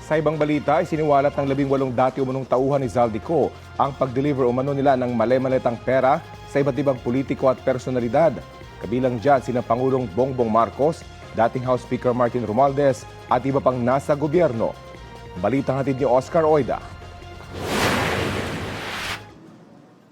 Sa ibang balita, isiniwalat ng 18 dati umunong tauhan ni Zaldico ang pag-deliver umano nila ng male-maletang pera sa iba't ibang politiko at personalidad. Kabilang dyan sina Pangulong Bongbong Marcos, dating House Speaker Martin Romualdez at iba pang nasa gobyerno. Balitang hatid ni Oscar Oida.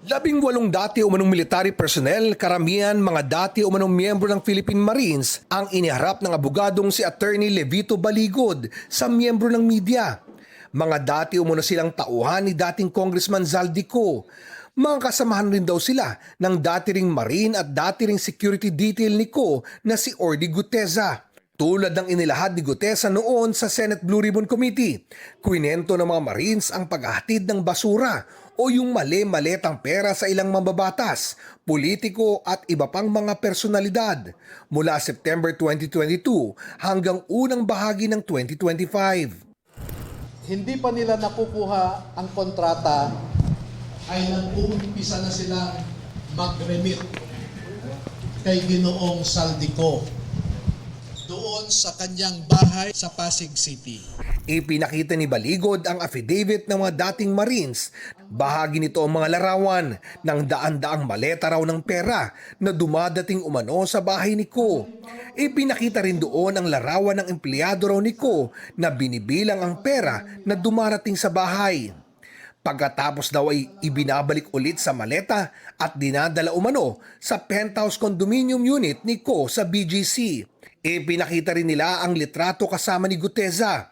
18 dati umanong military personnel, karamihan mga dati umanong miyembro ng Philippine Marines ang iniharap ng abogadong si Attorney Levito Baligod sa miyembro ng media. Mga dati umano silang tauhan ni dating Congressman Zaldico. Mga kasamahan rin daw sila ng dati ring Marine at dati ring security detail ni Co na si Orly Guteza. Tulad ng inilahad ni Guteza noon sa Senate Blue Ribbon Committee, kwinento ng mga Marines ang paghahatid ng basura o yung mali-maletang pera sa ilang mambabatas, politiko at iba pang mga personalidad mula September 2022 hanggang unang bahagi ng 2025. Hindi pa nila nakukuha ang kontrata ay nag-uumpisa na silang mag-remit kay Ginoong Zaldico doon sa kanyang bahay sa Pasig City. Ipinakita ni Baligod ang affidavit ng mga dating Marines. Bahagi nito ang mga larawan ng daan-daang maleta raw ng pera na dumadating umano sa bahay ni Co. Ipinakita rin doon ang larawan ng empleyado raw ni Co na binibilang ang pera na dumarating sa bahay. Pagkatapos daw ay ibinabalik ulit sa maleta at dinadala umano sa penthouse condominium unit ni Co sa BGC. Ipinakita rin nila ang litrato kasama ni Guteza.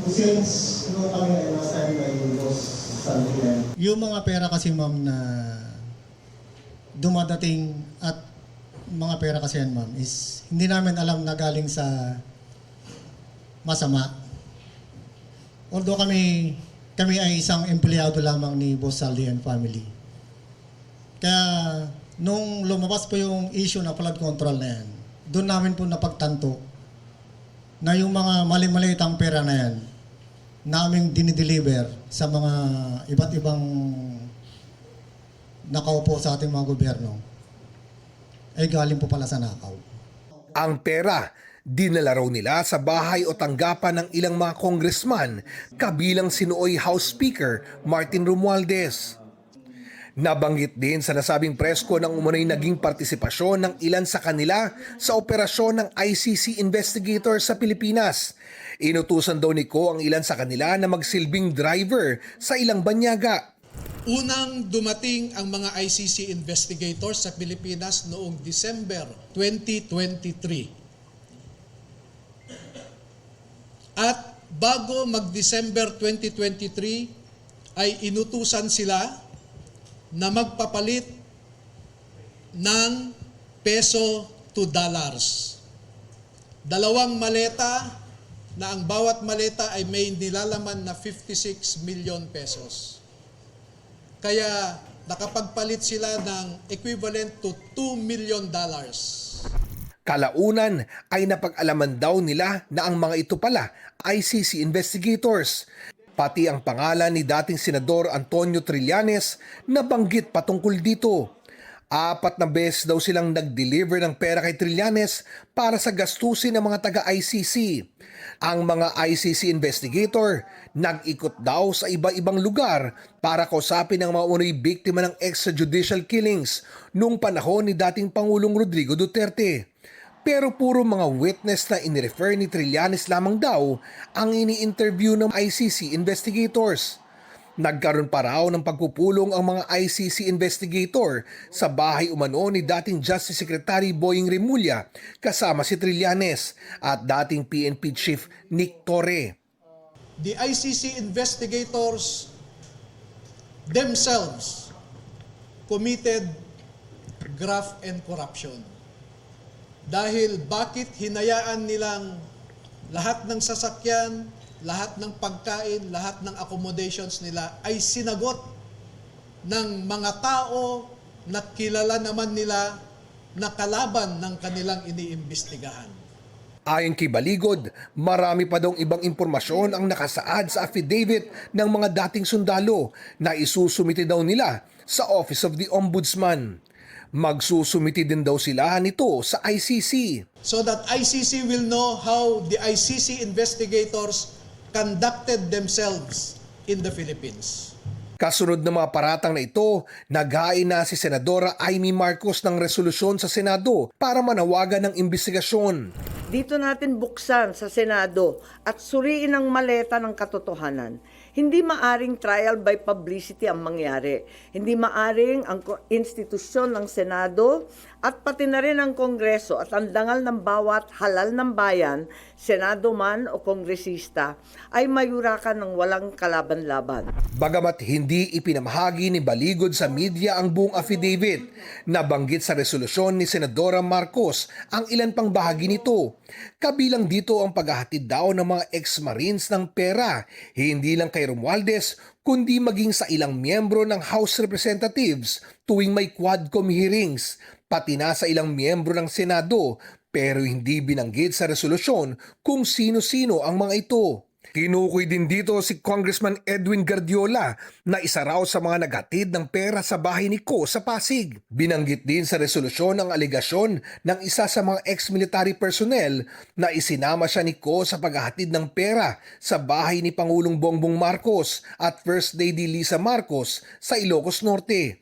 Since no kami ay nasa boss something. Yung mga pera kasi ma'am na dumadating at mga pera kasi yan ma'am is hindi namin alam na galing sa masama. Although kami ay isang empleyado lamang ni Boss Saldi and family. Kaya nung lumabas po yung issue na flood control na yan, doon namin po napagtanto na yung mga mali-malitang pera na yan naming dinideliver sa mga iba't ibang nakaupo sa ating mga gobyerno ay galing po pala sa nakaw. Ang pera, dinala raw nila sa bahay o tanggapan ng ilang mga congressman kabilang si nooy House Speaker Martin Romualdez. Nabanggit din sa nasabing presko ng umunay naging partisipasyon ng ilan sa kanila sa operasyon ng ICC investigators sa Pilipinas. Inutusan daw ni Co ang ilan sa kanila na magsilbing driver sa ilang banyaga. Unang dumating ang mga ICC investigators sa Pilipinas noong December 2023. At bago mag-December 2023 ay inutusan sila na magpapalit ng peso to dollars. Dalawang maleta na ang bawat maleta ay may nilalaman na 56 million pesos. Kaya nakapagpalit sila ng equivalent to $2 million. Kalaunan ay napag-alaman daw nila na ang mga ito pala ICC investigators. Pati ang pangalan ni dating Senador Antonio Trillanes nabanggit patungkol dito. 4 na beses daw silang nag-deliver ng pera kay Trillanes para sa gastusin ng mga taga-ICC. Ang mga ICC investigator nag-ikot daw sa iba-ibang lugar para kausapin ang mga unang biktima ng extrajudicial killings noong panahon ni dating Pangulong Rodrigo Duterte. Pero puro mga witness na inirefer ni Trillanes lamang daw ang ini-interview ng ICC investigators. Nagkaroon pa raw ng pagpupulong ang mga ICC investigator sa bahay umano ni dating Justice Secretary Boying Remulla kasama si Trillanes at dating PNP Chief Nick Torre. The ICC investigators themselves committed graft and corruption. Dahil bakit hinayaan nilang lahat ng sasakyan, lahat ng pagkain, lahat ng accommodations nila ay sinagot ng mga tao na kilala naman nila na kalaban ng kanilang iniimbestigahan. Ayon kay Baligod, marami pa daw ibang impormasyon ang nakasaad sa affidavit ng mga dating sundalo na isusumite daw nila sa Office of the Ombudsman. Magsusumite din daw sila nito sa ICC. So that ICC will know how the ICC investigators conducted themselves in the Philippines. Kasunod ng mga paratang na ito, naghain na si Senadora Amy Marcos ng resolusyon sa Senado para manawagan ng imbestigasyon. Dito natin buksan sa Senado at suriin ang maleta ng katotohanan. Hindi maaring trial by publicity ang mangyari. Hindi maaring ang institusyon ng Senado at pati na rin ang Kongreso at ang dangal ng bawat halal ng bayan, Senado man o Kongresista, ay mayurakan ng walang kalaban-laban. Bagamat hindi ipinamahagi ni Baligod sa media ang buong affidavit, nabanggit sa resolusyon ni Senadora Marcos ang ilan pang bahagi nito. Kabilang dito ang paghahatid daw ng mga ex-marines ng pera, hindi lang kay Romualdez, kundi maging sa ilang miyembro ng House Representatives tuwing may Quadcom hearings, pati na sa ilang miyembro ng Senado, pero hindi binanggit sa resolusyon kung sino-sino ang mga ito. Tinukoy din dito si Congressman Edwin Guardiola na isa raw sa mga naghatid ng pera sa bahay ni Ko sa Pasig. Binanggit din sa resolusyon ang aligasyon ng isa sa mga ex-military personnel na isinama siya ni Ko sa paghahatid ng pera sa bahay ni Pangulong Bongbong Marcos at First Lady Lisa Marcos sa Ilocos Norte.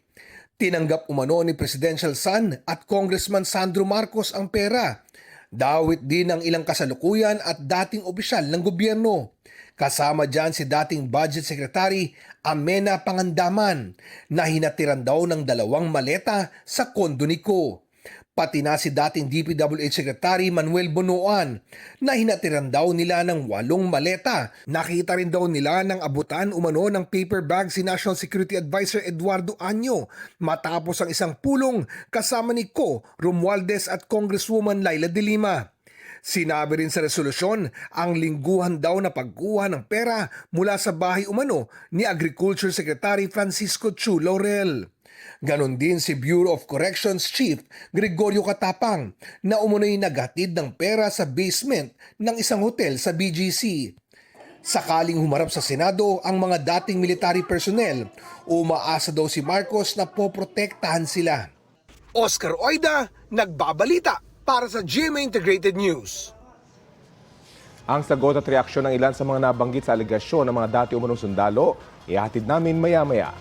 Tinanggap umano ni Presidential Son at Congressman Sandro Marcos ang pera. Dawit din ng ilang kasalukuyan at dating opisyal ng gobyerno. Kasama dyan si dating Budget Secretary Amena Pangandaman na hinatiran daw ng 2 maleta sa kondo ni Ko. Pati na si dating DPWH Secretary Manuel Bonoan na hinatiran daw nila ng 8 maleta. Nakita rin daw nila ng abutan umano ng paper bag si National Security Advisor Eduardo Año matapos ang isang pulong kasama ni Ko, Romualdez at Congresswoman Laila de Lima. Sinabi rin sa resolusyon ang lingguhan daw na pagkuha ng pera mula sa bahay umano ni Agriculture Secretary Francisco Chu Laurel. Ganon din si Bureau of Corrections Chief Gregorio Catapang na umunoy naghatid ng pera sa basement ng isang hotel sa BGC. Sakaling humarap sa Senado ang mga dating military personnel, umaasa daw si Marcos na poprotektahan sila. Oscar Oida, nagbabalita para sa GMA Integrated News. Ang sagot at reaksyon ng ilan sa mga nabanggit sa aligasyon ng mga dati umunong sundalo, ihatid namin maya-maya.